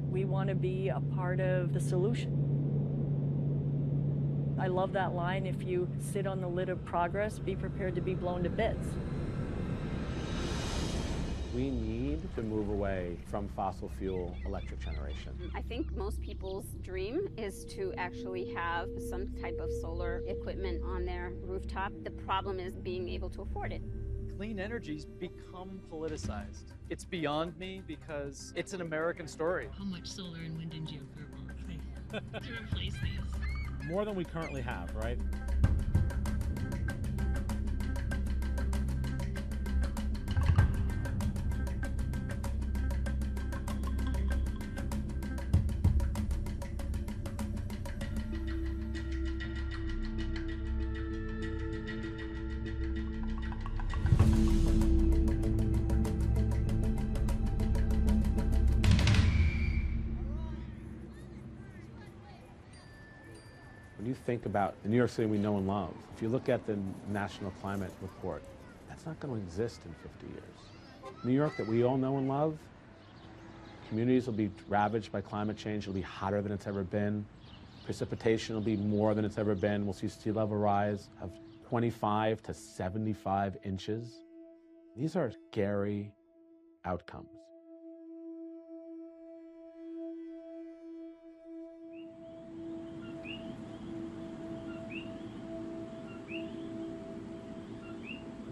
We want to be a part of the solution. I love that line, if you sit on the lid of progress, be prepared to be blown to bits. We need to move away from fossil fuel electric generation. I think most people's dream is to actually have some type of solar equipment on their rooftop. The problem is being able to afford it. Clean energy's become politicized. It's beyond me because it's an American story. How much solar and wind and geothermal to replace these? More than we currently have, right? When you think about the New York City we know and love, if you look at the National Climate Report, that's not going to exist in 50 years. New York that we all know and love, communities will be ravaged by climate change. It'll be hotter than it's ever been. Precipitation will be more than it's ever been. We'll see sea level rise of 25 to 75 inches. These are scary outcomes.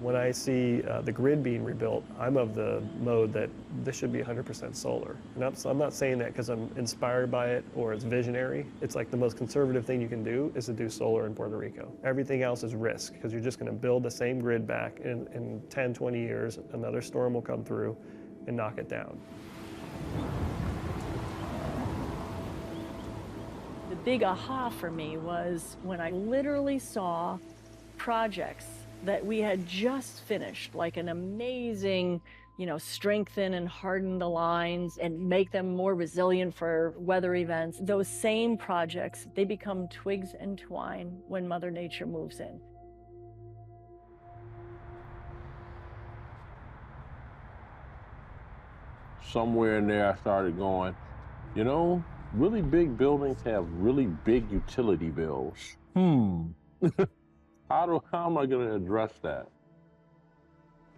When I see the grid being rebuilt, I'm of the mode that this should be 100% solar. And I'm not saying that because I'm inspired by it or it's visionary. It's like the most conservative thing you can do is to do solar in Puerto Rico. Everything else is risk because you're just going to build the same grid back in 10, 20 years. Another storm will come through and knock it down. The big aha for me was when I literally saw projects that we had just finished, like an amazing, strengthen and harden the lines and make them more resilient for weather events. Those same projects, they become twigs and twine when Mother Nature moves in. Somewhere in there I started going, really big buildings have really big utility bills. How am I going to address that?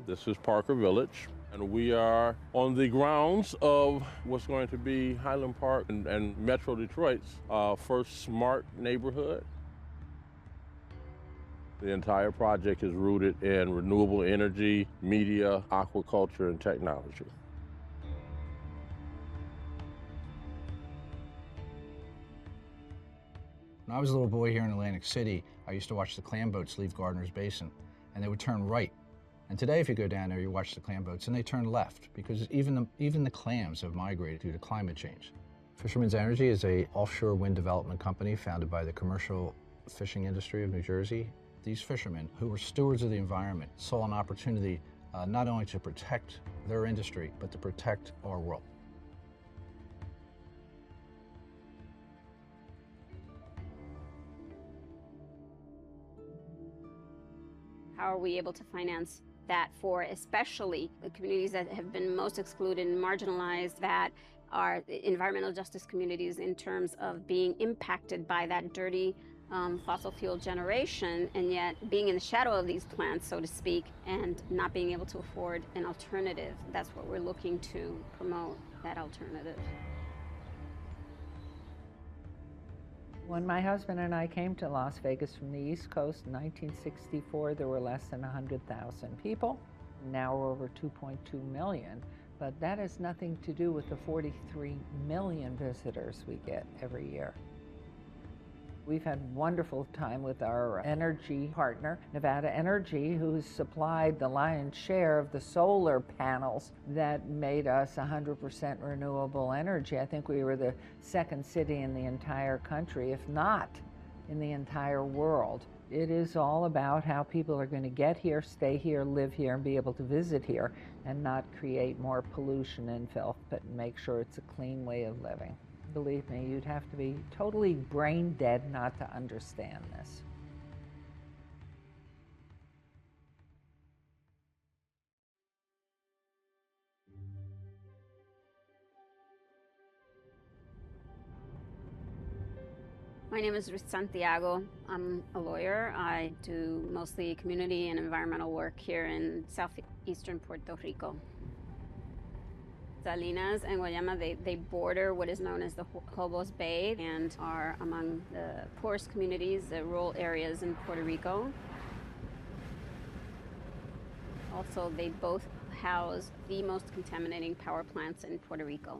This is Parker Village, and we are on the grounds of what's going to be Highland Park and Metro Detroit's first smart neighborhood. The entire project is rooted in renewable energy, media, aquaculture, and technology. When I was a little boy here in Atlantic City, I used to watch the clam boats leave Gardner's Basin, and they would turn right. And today, if you go down there, you watch the clam boats, and they turn left, because even the clams have migrated due to climate change. Fisherman's Energy is an offshore wind development company founded by the commercial fishing industry of New Jersey. These fishermen, who were stewards of the environment, saw an opportunity not only to protect their industry, but to protect our world. How are we able to finance that for especially the communities that have been most excluded and marginalized, that are environmental justice communities in terms of being impacted by that dirty fossil fuel generation, and yet being in the shadow of these plants, so to speak, and not being able to afford an alternative? That's what we're looking to promote, that alternative. When my husband and I came to Las Vegas from the East Coast in 1964, there were less than 100,000 people. Now we're over 2.2 million, but that has nothing to do with the 43 million visitors we get every year. We've had wonderful time with our energy partner, Nevada Energy, who's supplied the lion's share of the solar panels that made us 100% renewable energy. I think we were the second city in the entire country, if not in the entire world. It is all about how people are going to get here, stay here, live here, and be able to visit here, and not create more pollution and filth, but make sure it's a clean way of living. Believe me, you'd have to be totally brain dead not to understand this. My name is Ruth Santiago. I'm a lawyer. I do mostly community and environmental work here in southeastern Puerto Rico. Salinas and Guayama, they border what is known as the Hobos Bay and are among the poorest communities, the rural areas in Puerto Rico. Also, they both house the most contaminating power plants in Puerto Rico.